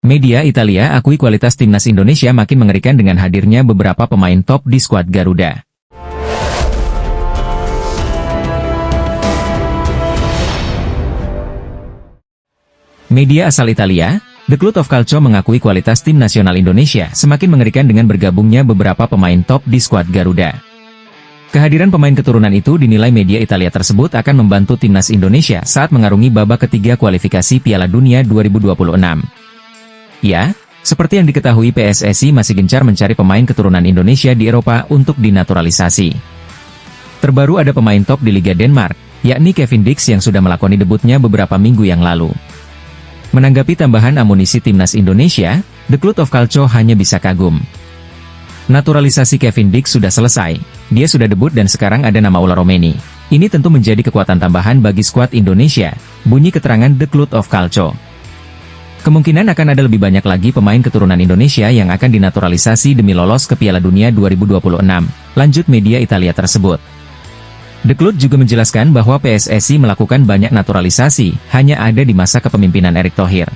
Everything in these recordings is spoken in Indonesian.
Media Italia akui kualitas timnas Indonesia makin mengerikan dengan hadirnya beberapa pemain top di skuad Garuda. Media asal Italia, The Cloud of Calcio mengakui kualitas tim nasional Indonesia semakin mengerikan dengan bergabungnya beberapa pemain top di skuad Garuda. Kehadiran pemain keturunan itu dinilai media Italia tersebut akan membantu timnas Indonesia saat mengarungi babak ketiga kualifikasi Piala Dunia 2026. Ya, seperti yang diketahui PSSI masih gencar mencari pemain keturunan Indonesia di Eropa untuk dinaturalisasi. Terbaru ada pemain top di Liga Denmark, yakni Kevin Dix yang sudah melakoni debutnya beberapa minggu yang lalu. Menanggapi tambahan amunisi timnas Indonesia, The Cloud of Calcio hanya bisa kagum. Naturalisasi Kevin Dix sudah selesai, dia sudah debut dan sekarang ada nama Ola Romeni. Ini tentu menjadi kekuatan tambahan bagi skuad Indonesia, bunyi keterangan The Cloud of Calcio. Kemungkinan akan ada lebih banyak lagi pemain keturunan Indonesia yang akan dinaturalisasi demi lolos ke Piala Dunia 2026, lanjut media Italia tersebut. The Cloud juga menjelaskan bahwa PSSI melakukan banyak naturalisasi, hanya ada di masa kepemimpinan Erick Thohir.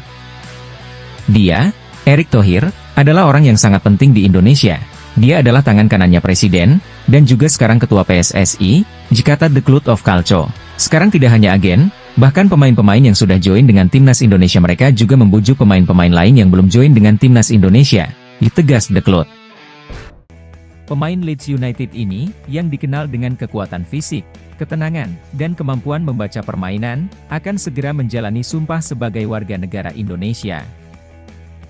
Dia, Erick Thohir, adalah orang yang sangat penting di Indonesia. Dia adalah tangan kanannya Presiden, dan juga sekarang Ketua PSSI, kata The Cloud of Calcio. Sekarang tidak hanya agen, bahkan pemain-pemain yang sudah join dengan timnas Indonesia mereka juga membujuk pemain-pemain lain yang belum join dengan timnas Indonesia, ditegas The Cloud. Pemain Leeds United ini, yang dikenal dengan kekuatan fisik, ketenangan, dan kemampuan membaca permainan, akan segera menjalani sumpah sebagai warga negara Indonesia.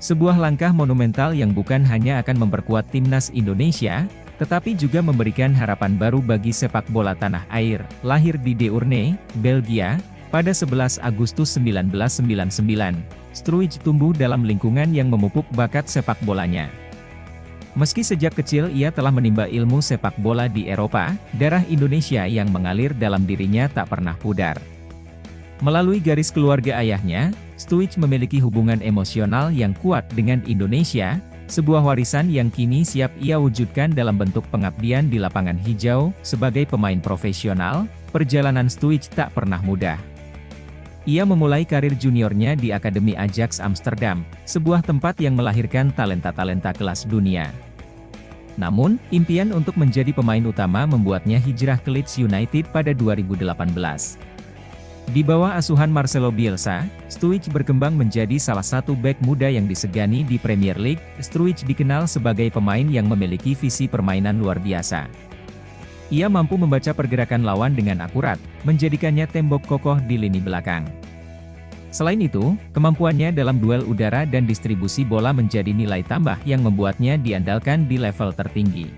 Sebuah langkah monumental yang bukan hanya akan memperkuat timnas Indonesia, tetapi juga memberikan harapan baru bagi sepak bola tanah air. Lahir di Deurne, Belgia, pada 11 Agustus 1999, Struijk tumbuh dalam lingkungan yang memupuk bakat sepak bolanya. Meski sejak kecil ia telah menimba ilmu sepak bola di Eropa, darah Indonesia yang mengalir dalam dirinya tak pernah pudar. Melalui garis keluarga ayahnya, Struijk memiliki hubungan emosional yang kuat dengan Indonesia, sebuah warisan yang kini siap ia wujudkan dalam bentuk pengabdian di lapangan hijau. Sebagai pemain profesional, perjalanan Struijk tak pernah mudah. Ia memulai karir juniornya di Akademi Ajax Amsterdam, sebuah tempat yang melahirkan talenta-talenta kelas dunia. Namun, impian untuk menjadi pemain utama membuatnya hijrah ke Leeds United pada 2018. Di bawah asuhan Marcelo Bielsa, Struijk berkembang menjadi salah satu bek muda yang disegani di Premier League. Struijk dikenal sebagai pemain yang memiliki visi permainan luar biasa. Ia mampu membaca pergerakan lawan dengan akurat, menjadikannya tembok kokoh di lini belakang. Selain itu, kemampuannya dalam duel udara dan distribusi bola menjadi nilai tambah yang membuatnya diandalkan di level tertinggi.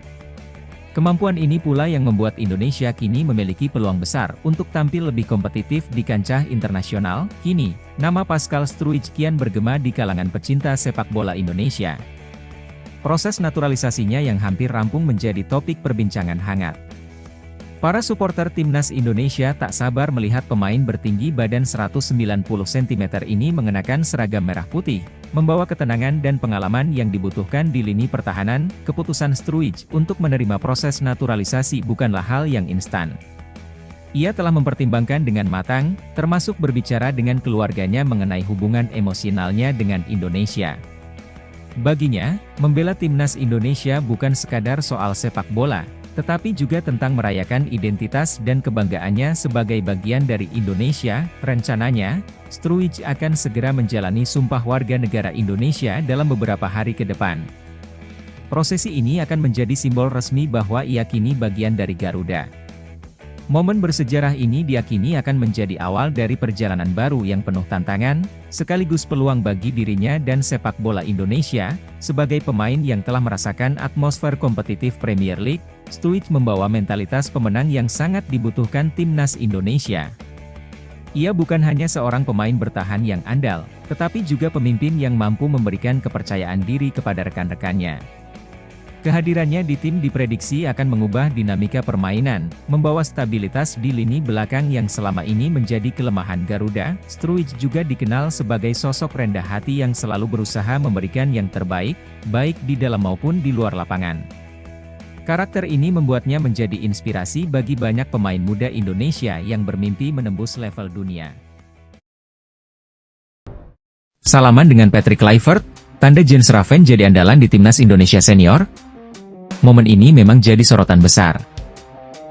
Kemampuan ini pula yang membuat Indonesia kini memiliki peluang besar untuk tampil lebih kompetitif di kancah internasional. Kini, nama Pascal Struijk kian bergema di kalangan pecinta sepak bola Indonesia. Proses naturalisasinya yang hampir rampung menjadi topik perbincangan hangat. Para supporter timnas Indonesia tak sabar melihat pemain bertinggi badan 190 cm ini mengenakan seragam merah putih, membawa ketenangan dan pengalaman yang dibutuhkan di lini pertahanan. Keputusan Struijk untuk menerima proses naturalisasi bukanlah hal yang instan. Ia telah mempertimbangkan dengan matang, termasuk berbicara dengan keluarganya mengenai hubungan emosionalnya dengan Indonesia. Baginya, membela timnas Indonesia bukan sekadar soal sepak bola, tetapi juga tentang merayakan identitas dan kebanggaannya sebagai bagian dari Indonesia. Rencananya, Struijk akan segera menjalani sumpah warga negara Indonesia dalam beberapa hari ke depan. Prosesi ini akan menjadi simbol resmi bahwa ia kini bagian dari Garuda. Momen bersejarah ini diyakini akan menjadi awal dari perjalanan baru yang penuh tantangan, sekaligus peluang bagi dirinya dan sepak bola Indonesia. Sebagai pemain yang telah merasakan atmosfer kompetitif Premier League, Struijk membawa mentalitas pemenang yang sangat dibutuhkan timnas Indonesia. Ia bukan hanya seorang pemain bertahan yang andal, tetapi juga pemimpin yang mampu memberikan kepercayaan diri kepada rekan-rekannya. Kehadirannya di tim diprediksi akan mengubah dinamika permainan, membawa stabilitas di lini belakang yang selama ini menjadi kelemahan Garuda. Struijk juga dikenal sebagai sosok rendah hati yang selalu berusaha memberikan yang terbaik, baik di dalam maupun di luar lapangan. Karakter ini membuatnya menjadi inspirasi bagi banyak pemain muda Indonesia yang bermimpi menembus level dunia. Salaman dengan Patrick Kluivert, tanda Jens Schraven jadi andalan di timnas Indonesia senior? Momen ini memang jadi sorotan besar.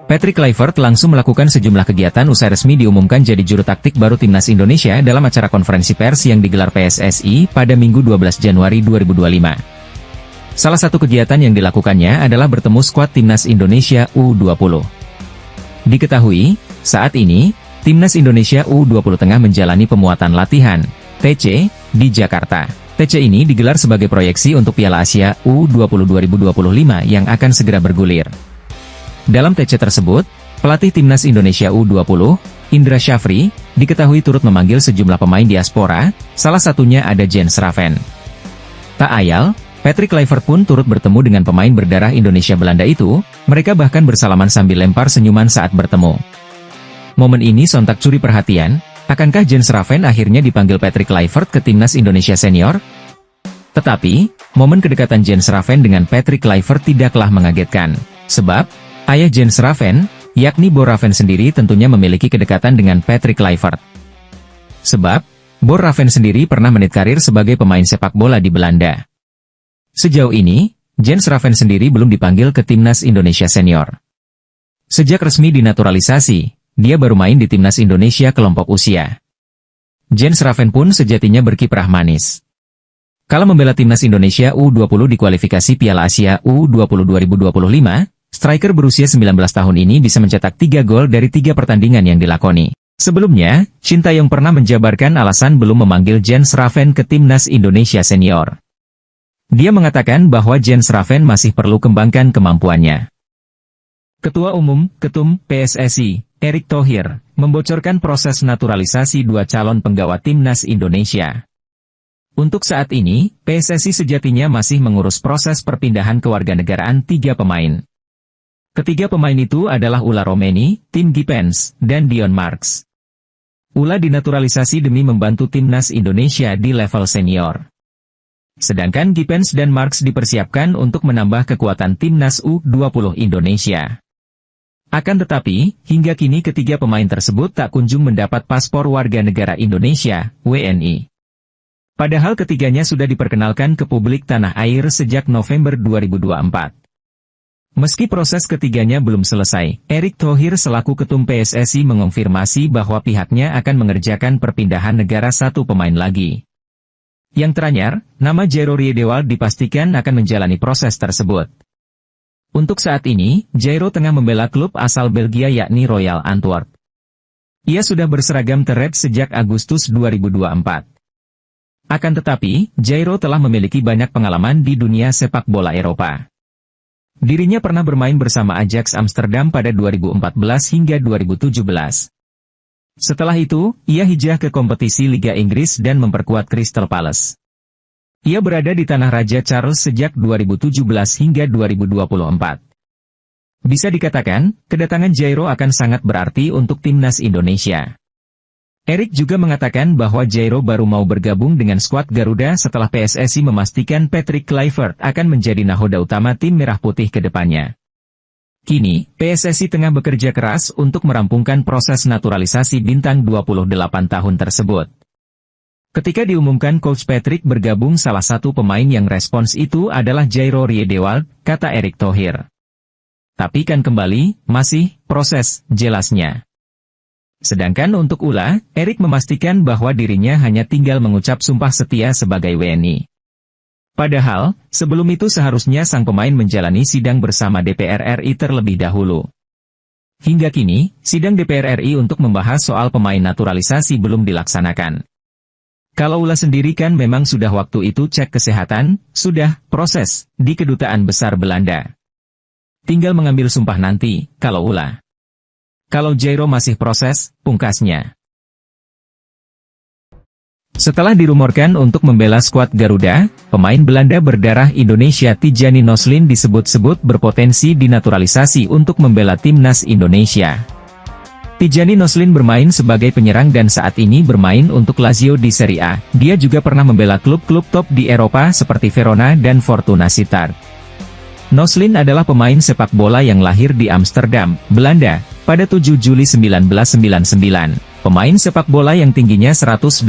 Patrick Kluivert langsung melakukan sejumlah kegiatan usai resmi diumumkan jadi juru taktik baru timnas Indonesia dalam acara konferensi pers yang digelar PSSI pada Minggu 12 Januari 2025. Salah satu kegiatan yang dilakukannya adalah bertemu skuad timnas Indonesia U20. Diketahui, saat ini, timnas Indonesia U20 tengah menjalani pemuatan latihan, TC, di Jakarta. TC ini digelar sebagai proyeksi untuk Piala Asia U20 2025 yang akan segera bergulir. Dalam TC tersebut, pelatih timnas Indonesia U20, Indra Syafri, diketahui turut memanggil sejumlah pemain diaspora, salah satunya ada Jens Schraven. Tak ayal, Patrick Kluivert pun turut bertemu dengan pemain berdarah Indonesia Belanda itu, mereka bahkan bersalaman sambil lempar senyuman saat bertemu. Momen ini sontak curi perhatian, akankah Jens Schraven akhirnya dipanggil Patrick Kluivert ke timnas Indonesia senior? Tetapi, momen kedekatan Jens Schraven dengan Patrick Kluivert tidaklah mengagetkan, sebab, ayah Jens Schraven, yakni Bo Raven sendiri tentunya memiliki kedekatan dengan Patrick Kluivert. Sebab, Bo Raven sendiri pernah menit karir sebagai pemain sepak bola di Belanda. Sejauh ini, Jens Schraven sendiri belum dipanggil ke timnas Indonesia senior. Sejak resmi dinaturalisasi, dia baru main di timnas Indonesia kelompok usia. Jens Schraven pun sejatinya berkiprah manis. Kala membela timnas Indonesia U20 di kualifikasi Piala Asia U20 2025, striker berusia 19 tahun ini bisa mencetak 3 gol dari 3 pertandingan yang dilakoni. Sebelumnya, Sintayong pernah menjabarkan alasan belum memanggil Jens Schraven ke timnas Indonesia senior. Dia mengatakan bahwa Jens Schraven masih perlu kembangkan kemampuannya. Ketua Umum, Ketum, PSSI, Erick Thohir, membocorkan proses naturalisasi 2 calon penggawa timnas Indonesia. Untuk saat ini, PSSI sejatinya masih mengurus proses perpindahan kewarganegaraan 3 pemain. Ketiga pemain itu adalah Ula Romeni, Tim Gippens, dan Dion Marks. Ula dinaturalisasi demi membantu timnas Indonesia di level senior. Sedangkan Gippens dan Marks dipersiapkan untuk menambah kekuatan timnas U20 Indonesia. Akan tetapi, hingga kini ketiga pemain tersebut tak kunjung mendapat paspor warga negara Indonesia, WNI. Padahal ketiganya sudah diperkenalkan ke publik tanah air sejak November 2024. Meski proses ketiganya belum selesai, Erick Thohir selaku Ketum PSSI mengonfirmasi bahwa pihaknya akan mengerjakan perpindahan negara 1 pemain lagi. Yang teranyar, nama Jairo Riedewald dipastikan akan menjalani proses tersebut. Untuk saat ini, Jairo tengah membela klub asal Belgia yakni Royal Antwerp. Ia sudah berseragam The Reds sejak Agustus 2024. Akan tetapi, Jairo telah memiliki banyak pengalaman di dunia sepak bola Eropa. Dirinya pernah bermain bersama Ajax Amsterdam pada 2014 hingga 2017. Setelah itu, ia hijrah ke kompetisi Liga Inggris dan memperkuat Crystal Palace. Ia berada di tanah Raja Charles sejak 2017 hingga 2024. Bisa dikatakan, kedatangan Jairo akan sangat berarti untuk timnas Indonesia. Erick juga mengatakan bahwa Jairo baru mau bergabung dengan skuad Garuda setelah PSSI memastikan Patrick Kluivert akan menjadi nahoda utama tim Merah Putih ke depannya. Kini, PSSI tengah bekerja keras untuk merampungkan proses naturalisasi bintang 28 tahun tersebut. Ketika diumumkan Coach Patrick bergabung, salah satu pemain yang respons itu adalah Jairo Riedewald, kata Erick Thohir. Tapi kan kembali, masih proses, jelasnya. Sedangkan untuk Ula, Erick memastikan bahwa dirinya hanya tinggal mengucap sumpah setia sebagai WNI. Padahal, sebelum itu seharusnya sang pemain menjalani sidang bersama DPR RI terlebih dahulu. Hingga kini, sidang DPR RI untuk membahas soal pemain naturalisasi belum dilaksanakan. Kalau Ula sendiri kan memang sudah waktu itu cek kesehatan, sudah proses di Kedutaan Besar Belanda. Tinggal mengambil sumpah nanti, kalau Ula. Kalau Jairo masih proses, pungkasnya. Setelah dirumorkan untuk membela skuad Garuda, pemain Belanda berdarah Indonesia Tijani Noslin disebut-sebut berpotensi dinaturalisasi untuk membela timnas Indonesia. Tijani Noslin bermain sebagai penyerang dan saat ini bermain untuk Lazio di Serie A. Dia juga pernah membela klub-klub top di Eropa seperti Verona dan Fortuna Sittard. Noslin adalah pemain sepak bola yang lahir di Amsterdam, Belanda, pada 7 Juli 1999. Pemain sepak bola yang tingginya 183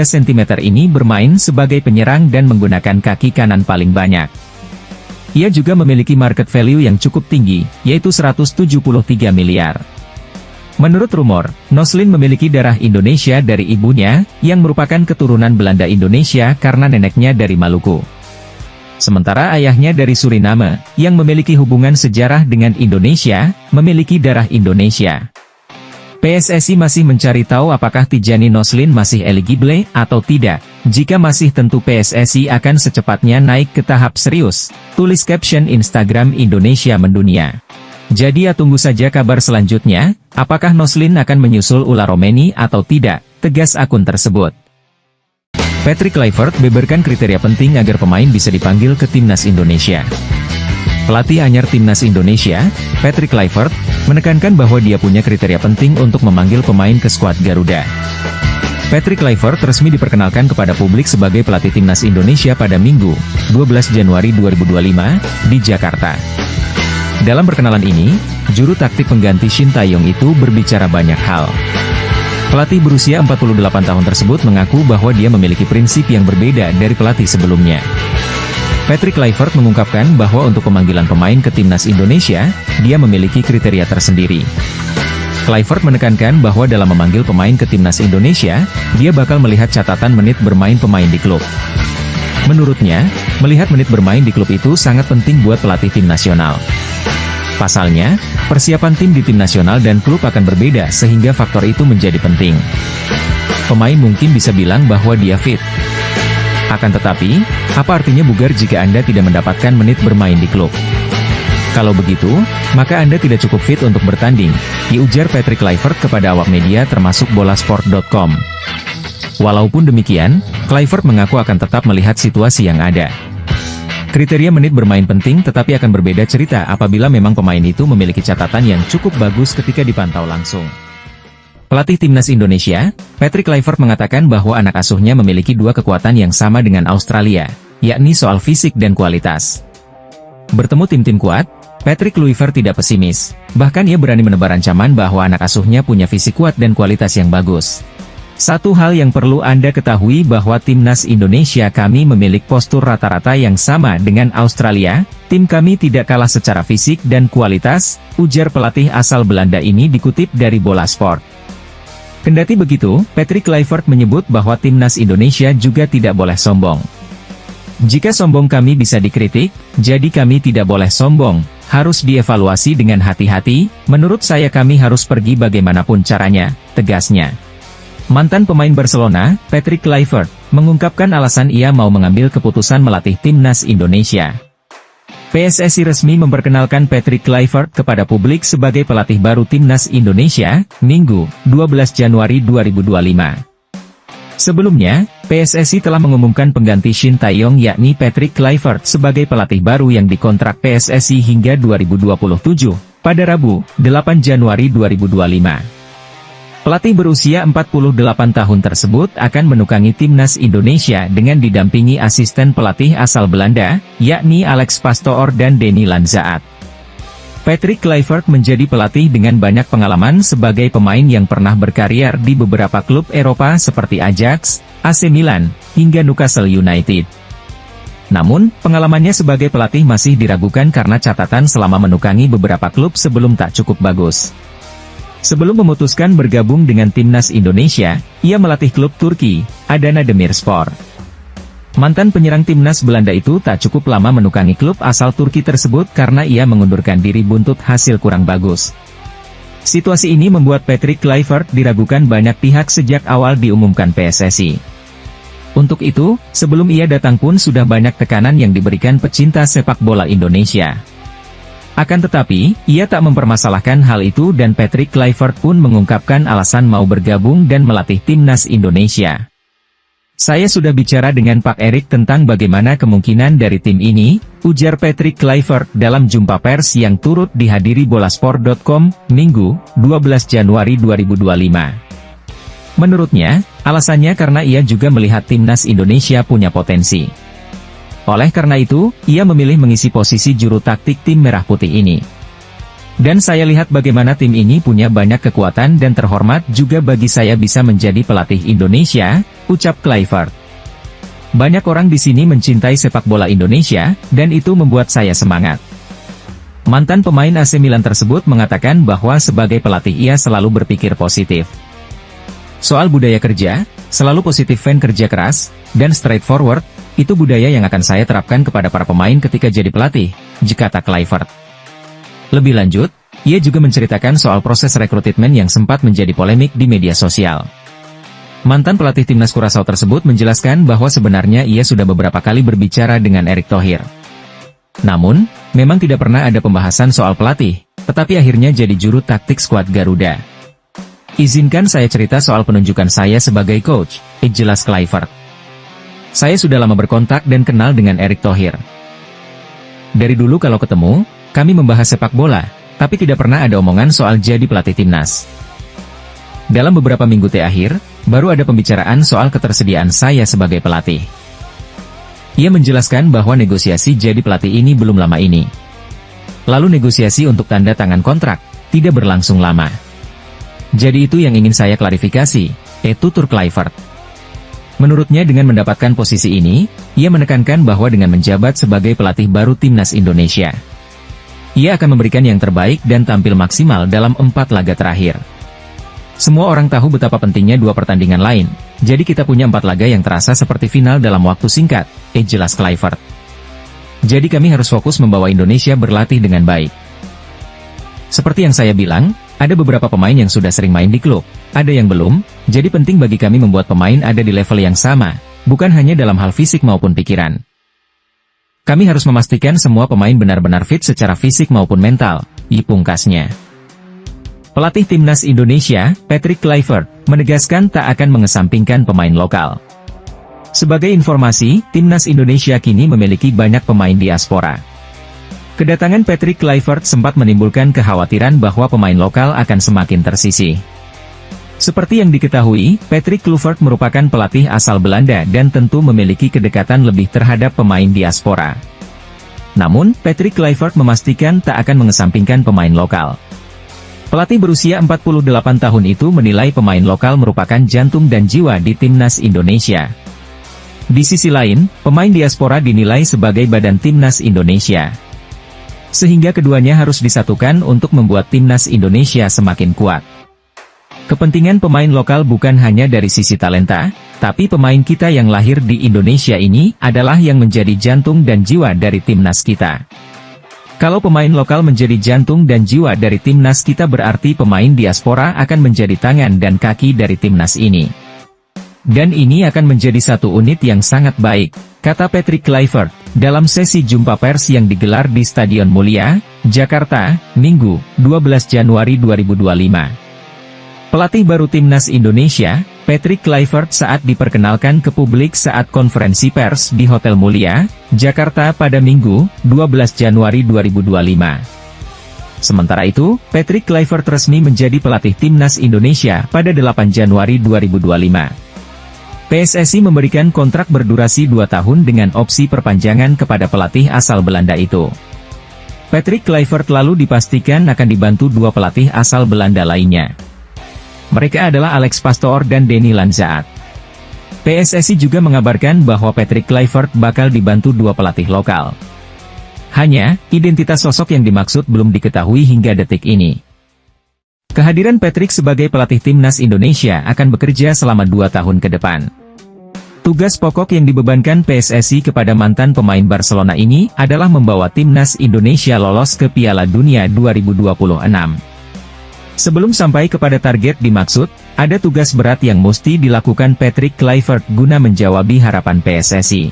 cm ini bermain sebagai penyerang dan menggunakan kaki kanan paling banyak. Ia juga memiliki market value yang cukup tinggi, yaitu 173 miliar. Menurut rumor, Noslin memiliki darah Indonesia dari ibunya, yang merupakan keturunan Belanda Indonesia karena neneknya dari Maluku. Sementara ayahnya dari Suriname, yang memiliki hubungan sejarah dengan Indonesia, memiliki darah Indonesia. PSSI masih mencari tahu apakah Tijani Noslin masih eligible atau tidak. Jika masih, tentu PSSI akan secepatnya naik ke tahap serius, tulis caption Instagram Indonesia Mendunia. Jadi ya tunggu saja kabar selanjutnya, apakah Noslin akan menyusul Ula Romeni atau tidak, tegas akun tersebut. Patrick Kluivert beberkan kriteria penting agar pemain bisa dipanggil ke timnas Indonesia. Pelatih anyar timnas Indonesia, Patrick Kluivert, menekankan bahwa dia punya kriteria penting untuk memanggil pemain ke skuad Garuda. Patrick Kluivert resmi diperkenalkan kepada publik sebagai pelatih timnas Indonesia pada Minggu, 12 Januari 2025, di Jakarta. Dalam perkenalan ini, juru taktik pengganti Shin Tae-yong itu berbicara banyak hal. Pelatih berusia 48 tahun tersebut mengaku bahwa dia memiliki prinsip yang berbeda dari pelatih sebelumnya. Patrick Kluivert mengungkapkan bahwa untuk pemanggilan pemain ke timnas Indonesia, dia memiliki kriteria tersendiri. Kluivert menekankan bahwa dalam memanggil pemain ke timnas Indonesia, dia bakal melihat catatan menit bermain pemain di klub. Menurutnya, melihat menit bermain di klub itu sangat penting buat pelatih tim nasional. Pasalnya, persiapan tim di tim nasional dan klub akan berbeda sehingga faktor itu menjadi penting. Pemain mungkin bisa bilang bahwa dia fit. Akan tetapi, apa artinya bugar jika Anda tidak mendapatkan menit bermain di klub? Kalau begitu, maka Anda tidak cukup fit untuk bertanding, diujar Patrick Kluivert kepada awak media termasuk bolasport.com. Walaupun demikian, Kluivert mengaku akan tetap melihat situasi yang ada. Kriteria menit bermain penting tetapi akan berbeda cerita apabila memang pemain itu memiliki catatan yang cukup bagus ketika dipantau langsung. Pelatih timnas Indonesia, Patrick Kluivert mengatakan bahwa anak asuhnya memiliki dua kekuatan yang sama dengan Australia, yakni soal fisik dan kualitas. Bertemu tim-tim kuat, Patrick Kluivert tidak pesimis, bahkan ia berani menebar ancaman bahwa anak asuhnya punya fisik kuat dan kualitas yang bagus. Satu hal yang perlu Anda ketahui bahwa timnas Indonesia kami memiliki postur rata-rata yang sama dengan Australia, tim kami tidak kalah secara fisik dan kualitas, ujar pelatih asal Belanda ini dikutip dari Bola Sport. Kendati begitu, Patrick Kluivert menyebut bahwa timnas Indonesia juga tidak boleh sombong. Jika sombong kami bisa dikritik, jadi kami tidak boleh sombong, harus dievaluasi dengan hati-hati, menurut saya kami harus pergi bagaimanapun caranya, tegasnya. Mantan pemain Barcelona, Patrick Kluivert, mengungkapkan alasan ia mau mengambil keputusan melatih timnas Indonesia. PSSI resmi memperkenalkan Patrick Kluivert kepada publik sebagai pelatih baru timnas Indonesia, Minggu, 12 Januari 2025. Sebelumnya, PSSI telah mengumumkan pengganti Shin Tae-yong yakni Patrick Kluivert sebagai pelatih baru yang dikontrak PSSI hingga 2027, pada Rabu, 8 Januari 2025. Pelatih berusia 48 tahun tersebut akan menukangi timnas Indonesia dengan didampingi asisten pelatih asal Belanda, yakni Alex Pastoor dan Denny Lanzaat. Patrick Kluivert menjadi pelatih dengan banyak pengalaman sebagai pemain yang pernah berkarier di beberapa klub Eropa seperti Ajax, AC Milan, hingga Newcastle United. Namun, pengalamannya sebagai pelatih masih diragukan karena catatan selama menukangi beberapa klub sebelum tak cukup bagus. Sebelum memutuskan bergabung dengan timnas Indonesia, ia melatih klub Turki, Adana Demirspor. Mantan penyerang timnas Belanda itu tak cukup lama menukangi klub asal Turki tersebut karena ia mengundurkan diri buntut hasil kurang bagus. Situasi ini membuat Patrick Kluivert diragukan banyak pihak sejak awal diumumkan PSSI. Untuk itu, sebelum ia datang pun sudah banyak tekanan yang diberikan pecinta sepak bola Indonesia. Akan tetapi, ia tak mempermasalahkan hal itu dan Patrick Kluivert pun mengungkapkan alasan mau bergabung dan melatih timnas Indonesia. Saya sudah bicara dengan Pak Erik tentang bagaimana kemungkinan dari tim ini, ujar Patrick Kluivert dalam jumpa pers yang turut dihadiri bolasport.com, Minggu, 12 Januari 2025. Menurutnya, alasannya karena ia juga melihat timnas Indonesia punya potensi. Oleh karena itu, ia memilih mengisi posisi juru taktik tim merah putih ini. Dan saya lihat bagaimana tim ini punya banyak kekuatan dan terhormat juga bagi saya bisa menjadi pelatih Indonesia, ucap Kluivert. Banyak orang di sini mencintai sepak bola Indonesia, dan itu membuat saya semangat. Mantan pemain AC Milan tersebut mengatakan bahwa sebagai pelatih ia selalu berpikir positif. Soal budaya kerja, selalu positif, fan kerja keras, dan straightforward, itu budaya yang akan saya terapkan kepada para pemain ketika jadi pelatih, kata Kluivert. Lebih lanjut, ia juga menceritakan soal proses rekrutmen yang sempat menjadi polemik di media sosial. Mantan pelatih timnas Curaçao tersebut menjelaskan bahwa sebenarnya ia sudah beberapa kali berbicara dengan Erick Thohir. Namun, memang tidak pernah ada pembahasan soal pelatih, tetapi akhirnya jadi juru taktik skuad Garuda. Izinkan saya cerita soal penunjukan saya sebagai coach, jelas Kluivert. Saya sudah lama berkontak dan kenal dengan Erick Thohir. Dari dulu kalau ketemu, kami membahas sepak bola, tapi tidak pernah ada omongan soal jadi pelatih timnas. Dalam beberapa minggu terakhir, baru ada pembicaraan soal ketersediaan saya sebagai pelatih. Ia menjelaskan bahwa negosiasi jadi pelatih ini belum lama ini. Lalu negosiasi untuk tanda tangan kontrak, tidak berlangsung lama. Jadi itu yang ingin saya klarifikasi, tutur Kluivert. Menurutnya dengan mendapatkan posisi ini, ia menekankan bahwa dengan menjabat sebagai pelatih baru timnas Indonesia, ia akan memberikan yang terbaik dan tampil maksimal dalam 4 laga terakhir. Semua orang tahu betapa pentingnya 2 pertandingan lain, jadi kita punya 4 laga yang terasa seperti final dalam waktu singkat, jelas Kluivert. Jadi kami harus fokus membawa Indonesia berlatih dengan baik. Seperti yang saya bilang, ada beberapa pemain yang sudah sering main di klub, ada yang belum, jadi penting bagi kami membuat pemain ada di level yang sama, bukan hanya dalam hal fisik maupun pikiran. Kami harus memastikan semua pemain benar-benar fit secara fisik maupun mental, pungkasnya. Pelatih timnas Indonesia, Patrick Kluivert, menegaskan tak akan mengesampingkan pemain lokal. Sebagai informasi, timnas Indonesia kini memiliki banyak pemain diaspora. Kedatangan Patrick Kluivert sempat menimbulkan kekhawatiran bahwa pemain lokal akan semakin tersisih. Seperti yang diketahui, Patrick Kluivert merupakan pelatih asal Belanda dan tentu memiliki kedekatan lebih terhadap pemain diaspora. Namun, Patrick Kluivert memastikan tak akan mengesampingkan pemain lokal. Pelatih berusia 48 tahun itu menilai pemain lokal merupakan jantung dan jiwa di timnas Indonesia. Di sisi lain, pemain diaspora dinilai sebagai badan timnas Indonesia. Sehingga keduanya harus disatukan untuk membuat timnas Indonesia semakin kuat. Kepentingan pemain lokal bukan hanya dari sisi talenta, tapi pemain kita yang lahir di Indonesia ini adalah yang menjadi jantung dan jiwa dari timnas kita. Kalau pemain lokal menjadi jantung dan jiwa dari timnas kita berarti pemain diaspora akan menjadi tangan dan kaki dari timnas ini. Dan ini akan menjadi satu unit yang sangat baik, kata Patrick Kluivert, dalam sesi jumpa pers yang digelar di Stadion Mulia, Jakarta, Minggu, 12 Januari 2025. Pelatih baru timnas Indonesia, Patrick Kluivert saat diperkenalkan ke publik saat konferensi pers di Hotel Mulia, Jakarta pada Minggu, 12 Januari 2025. Sementara itu, Patrick Kluivert resmi menjadi pelatih timnas Indonesia pada 8 Januari 2025. PSSI memberikan kontrak berdurasi 2 tahun dengan opsi perpanjangan kepada pelatih asal Belanda itu. Patrick Kluivert lalu dipastikan akan dibantu 2 pelatih asal Belanda lainnya. Mereka adalah Alex Pastoor dan Denny Lanzaat. PSSI juga mengabarkan bahwa Patrick Kluivert bakal dibantu 2 pelatih lokal. Hanya, identitas sosok yang dimaksud belum diketahui hingga detik ini. Kehadiran Patrick sebagai pelatih timnas Indonesia akan bekerja selama 2 tahun ke depan. Tugas pokok yang dibebankan PSSI kepada mantan pemain Barcelona ini adalah membawa timnas Indonesia lolos ke Piala Dunia 2026. Sebelum sampai kepada target dimaksud, ada tugas berat yang mesti dilakukan Patrick Kluivert guna menjawabi harapan PSSI.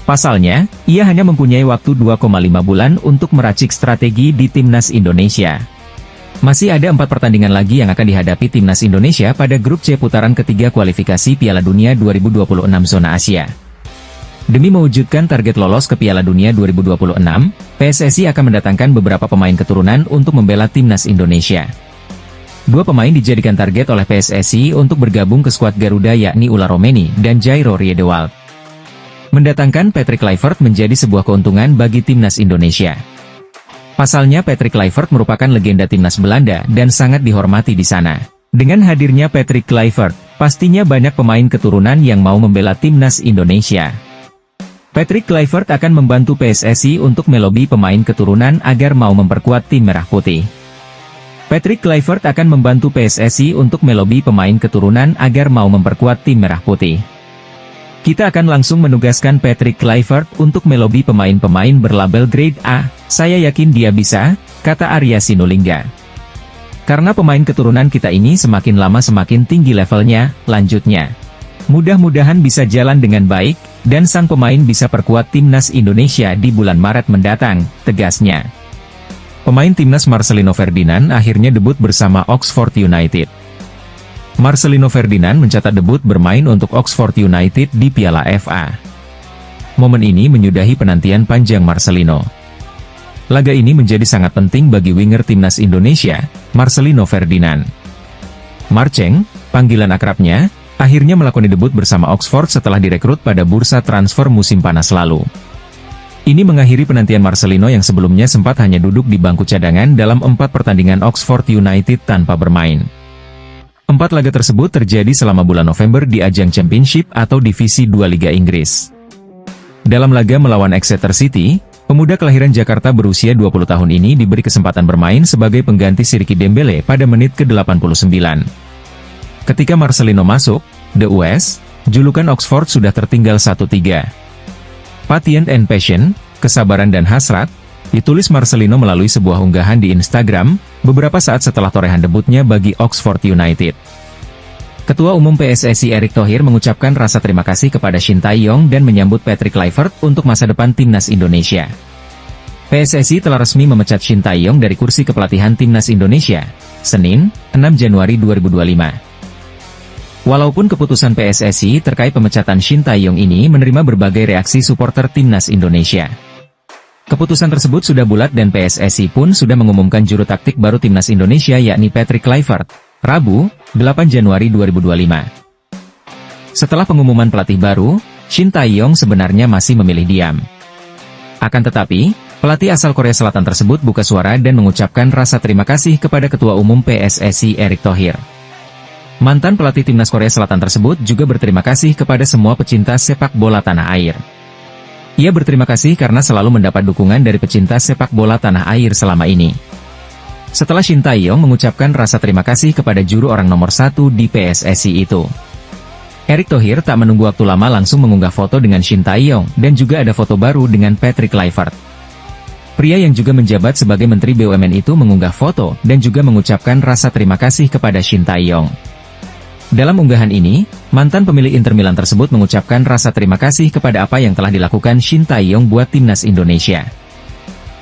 Pasalnya, ia hanya mempunyai waktu 2,5 bulan untuk meracik strategi di timnas Indonesia. Masih ada 4 pertandingan lagi yang akan dihadapi timnas Indonesia pada grup C putaran ketiga kualifikasi Piala Dunia 2026 zona Asia. Demi mewujudkan target lolos ke Piala Dunia 2026, PSSI akan mendatangkan beberapa pemain keturunan untuk membela timnas Indonesia. 2 pemain dijadikan target oleh PSSI untuk bergabung ke skuad Garuda yakni Ula Romeni dan Jairo Riedewald. Mendatangkan Patrick Kluivert menjadi sebuah keuntungan bagi timnas Indonesia. Pasalnya Patrick Kluivert merupakan legenda timnas Belanda dan sangat dihormati di sana. Dengan hadirnya Patrick Kluivert, pastinya banyak pemain keturunan yang mau membela timnas Indonesia. Patrick Kluivert akan membantu PSSI untuk melobi pemain keturunan agar mau memperkuat tim Merah Putih. Patrick Kluivert akan membantu PSSI untuk melobi pemain keturunan agar mau memperkuat tim Merah Putih. Kita akan langsung menugaskan Patrick Kluivert untuk melobi pemain-pemain berlabel grade A, saya yakin dia bisa, kata Arya Sinulinga. Karena pemain keturunan kita ini semakin lama semakin tinggi levelnya, lanjutnya. Mudah-mudahan bisa jalan dengan baik, dan sang pemain bisa perkuat timnas Indonesia di bulan Maret mendatang, tegasnya. Pemain timnas Marcelino Ferdinand akhirnya debut bersama Oxford United. Marcelino Ferdinand mencatat debut bermain untuk Oxford United di Piala FA. Momen ini menyudahi penantian panjang Marcelino. Laga ini menjadi sangat penting bagi winger timnas Indonesia, Marcelino Ferdinand. Marceng, panggilan akrabnya, akhirnya melakoni debut bersama Oxford setelah direkrut pada bursa transfer musim panas lalu. Ini mengakhiri penantian Marcelino yang sebelumnya sempat hanya duduk di bangku cadangan dalam 4 pertandingan Oxford United tanpa bermain. 4 laga tersebut terjadi selama bulan November di ajang Championship atau Divisi 2 Liga Inggris. Dalam laga melawan Exeter City, pemuda kelahiran Jakarta berusia 20 tahun ini diberi kesempatan bermain sebagai pengganti Siriki Dembele pada menit ke-89. Ketika Marcelino masuk, The US, julukan Oxford sudah tertinggal 1-3. Patient and Passion, kesabaran dan hasrat, ditulis Marcelino melalui sebuah unggahan di Instagram, beberapa saat setelah torehan debutnya bagi Oxford United. Ketua Umum PSSI Erick Thohir mengucapkan rasa terima kasih kepada Shin Tae-yong dan menyambut Patrick Kluivert untuk masa depan timnas Indonesia. PSSI telah resmi memecat Shin Tae-yong dari kursi kepelatihan timnas Indonesia, Senin, 6 Januari 2025. Walaupun keputusan PSSI terkait pemecatan Shin Tae-yong ini menerima berbagai reaksi supporter timnas Indonesia. Keputusan tersebut sudah bulat dan PSSI pun sudah mengumumkan juru taktik baru timnas Indonesia yakni Patrick Kluivert, Rabu, 8 Januari 2025. Setelah pengumuman pelatih baru, Shin Tae-yong sebenarnya masih memilih diam. Akan tetapi, pelatih asal Korea Selatan tersebut buka suara dan mengucapkan rasa terima kasih kepada Ketua Umum PSSI Erick Thohir. Mantan pelatih timnas Korea Selatan tersebut juga berterima kasih kepada semua pecinta sepak bola tanah air. Ia berterima kasih karena selalu mendapat dukungan dari pecinta sepak bola tanah air selama ini. Setelah Shin Tae-yong mengucapkan rasa terima kasih kepada juru orang nomor 1 di PSSI itu, Erick Thohir tak menunggu waktu lama langsung mengunggah foto dengan Shin Tae-yong dan juga ada foto baru dengan Patrick Kluivert. Pria yang juga menjabat sebagai Menteri BUMN itu mengunggah foto dan juga mengucapkan rasa terima kasih kepada Shin Tae-yong. Dalam unggahan ini, mantan pemilik Inter Milan tersebut mengucapkan rasa terima kasih kepada apa yang telah dilakukan Shin Tae-yong buat timnas Indonesia.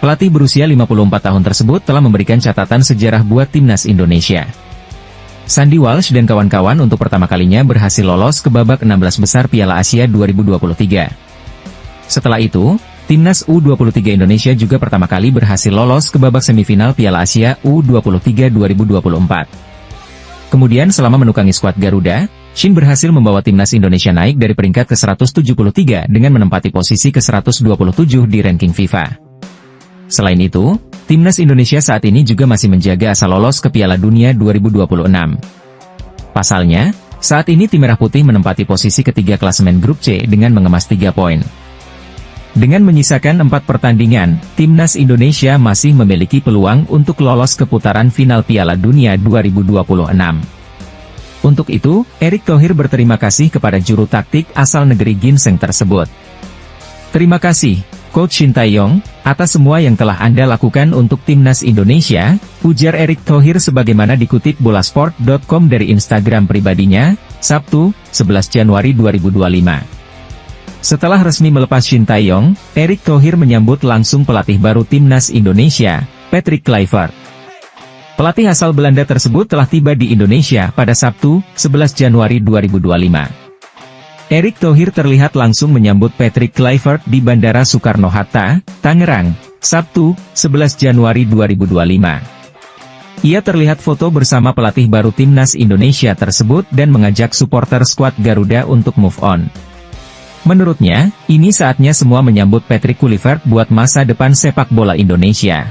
Pelatih berusia 54 tahun tersebut telah memberikan catatan sejarah buat timnas Indonesia. Sandy Walsh dan kawan-kawan untuk pertama kalinya berhasil lolos ke babak 16 besar Piala Asia 2023. Setelah itu, timnas U23 Indonesia juga pertama kali berhasil lolos ke babak semifinal Piala Asia U23 2024. Kemudian selama menukangi skuad Garuda, Shin berhasil membawa timnas Indonesia naik dari peringkat ke-173 dengan menempati posisi ke-127 di ranking FIFA. Selain itu, timnas Indonesia saat ini juga masih menjaga asa lolos ke Piala Dunia 2026. Pasalnya, saat ini tim Merah Putih menempati posisi ketiga klasemen grup C dengan mengemas 3 poin. Dengan menyisakan 4 pertandingan, timnas Indonesia masih memiliki peluang untuk lolos ke putaran final Piala Dunia 2026. Untuk itu, Erick Thohir berterima kasih kepada juru taktik asal negeri Ginseng tersebut. Terima kasih, Coach Shin Tae-yong, atas semua yang telah Anda lakukan untuk timnas Indonesia, ujar Erick Thohir sebagaimana dikutip bolasport.com dari Instagram pribadinya, Sabtu, 11 Januari 2025. Setelah resmi melepas Shin Tae-yong, Erick Thohir menyambut langsung pelatih baru timnas Indonesia, Patrick Kluivert. Pelatih asal Belanda tersebut telah tiba di Indonesia pada Sabtu, 11 Januari 2025. Erick Thohir terlihat langsung menyambut Patrick Kluivert di Bandara Soekarno-Hatta, Tangerang, Sabtu, 11 Januari 2025. Ia terlihat foto bersama pelatih baru timnas Indonesia tersebut dan mengajak supporter skuad Garuda untuk move on. Menurutnya, ini saatnya semua menyambut Patrick Kluivert buat masa depan sepak bola Indonesia.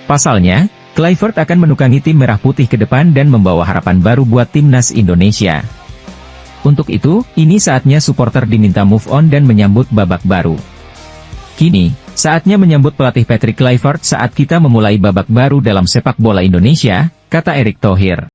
Pasalnya, Kluivert akan menukangi tim merah putih ke depan dan membawa harapan baru buat timnas Indonesia. Untuk itu, ini saatnya supporter diminta move on dan menyambut babak baru. Kini, saatnya menyambut pelatih Patrick Kluivert saat kita memulai babak baru dalam sepak bola Indonesia, kata Erick Thohir.